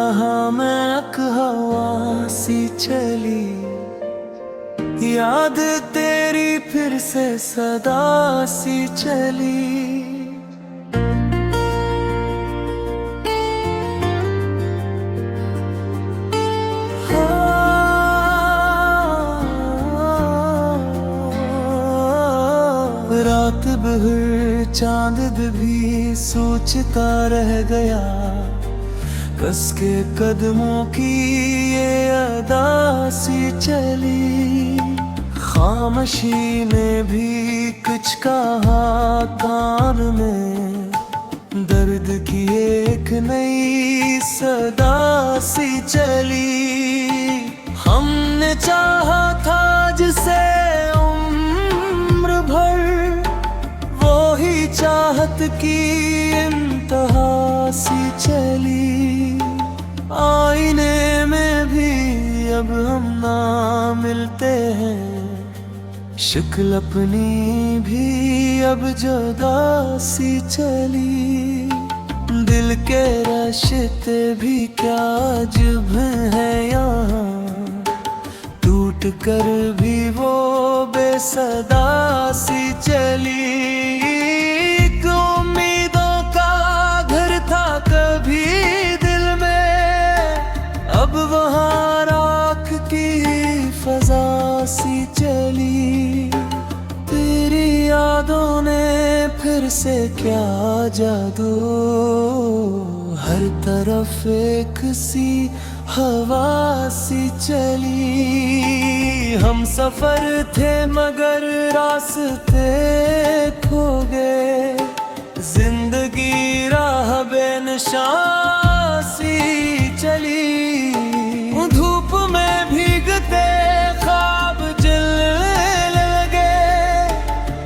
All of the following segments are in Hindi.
जहां महक हवा सी चली, याद तेरी फिर से सदा सी चली। रात भर चांद भी सोचता रह गया, कस के कदमों की ये अदा सी चली। खामोशी ने भी कुछ कहा कान में, दर्द की एक नई सदा सी चली। हमने चाहा था जिसे उम्र भर, वो ही चाहत की इंतहा सी चली। आईने में भी अब हम ना मिलते हैं, शक्ल अपनी भी अब जुदा सी चली। दिल के रास्ते भी क्या अजब है यहाँ, टूट कर भी वो बेसदा सी चली। एक उम्मीदों का घर था कभी दिल में, अब वहाँ राख की फजा सी चली। तेरी यादों ने फिर से क्या जादू, हर तरफ एक सी हवा सी चली। हम सफर थे मगर रास्ते खो गए, जिंदगी राह बेनिशान सी चली। धूप में भीगते ख्वाब जलने लगे,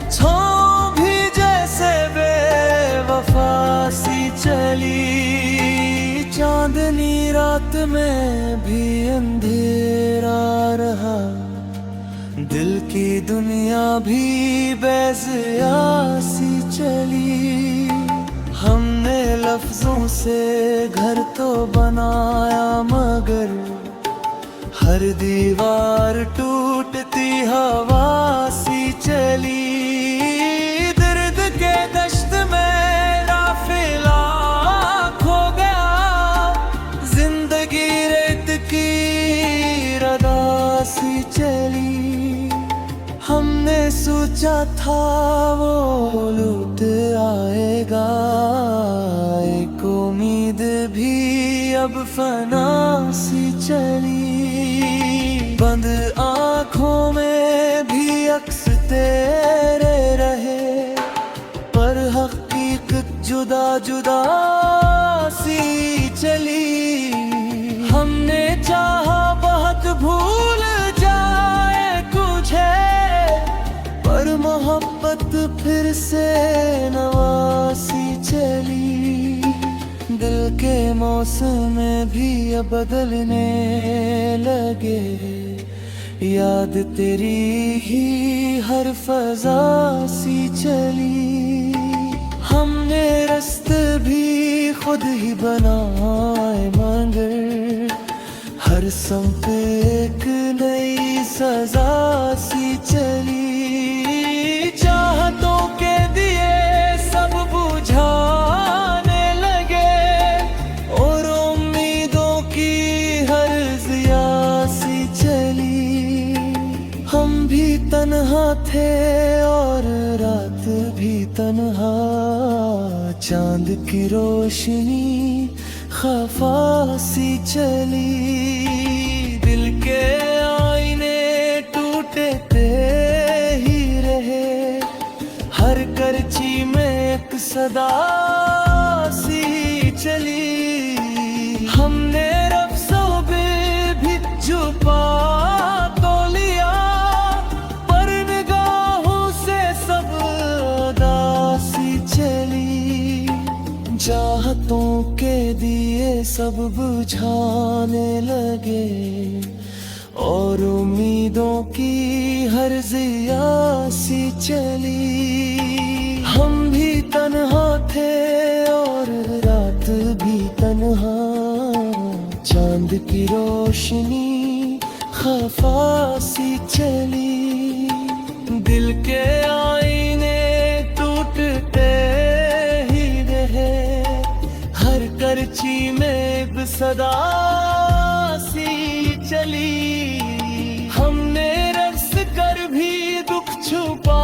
छाँव भी जैसे बेवफा सी चली। चांदनी रात में भी अंधेरा रहा, दिल की दुनिया भी बेज़िया सी चली। हमने लफ्जों से घर तो बनाया मगर हर दीवार टूटती हवा सी चली। दर्द के दश्त में काफिला खो गया, जिंदगी रेत की रदा सी चली। हमने सोचा था वो लौट आएगा, एक उम्मीद भी अब फना सी चली। बंद आँखों में भी अक्स तेरे रहे, पर हकीकत जुदा जुदा सी चली। हमने चाहा बहुत भूल जाए तुझे, पर मोहब्बत फिर से नवासी चली। दिल के मौसम भी अब बदलने लगे, याद तेरी ही हर फजा सी चली। हमने रास्ते भी खुद ही बनाए मगर हर संग एक नई सजा सी चली। चाहतों के दिए सब बुझाने लगे, और उम्मीदों की हर जिया सी चली। हम भी तन्हा थे और रात भी तन्हा, चांद की रोशनी खफा सी चली। दिल के आईने टूटते ही रहे, हर करची में एक सदा सी चली। हमने रफ्सों भी छुपा तो लिया, पर निगाहों से सब दासी चली। चाहतों के दिए सब बुझाने लगे, और उम्मीदों की हर जिया सी चली। हम भी तन्हा थे और रात भी तन्हा, रोशनी खफासी चली, दिल के आईने टूटते ही रहे, हर करची में एक सदा सी चली। हमने रक्स कर भी दुख छुपा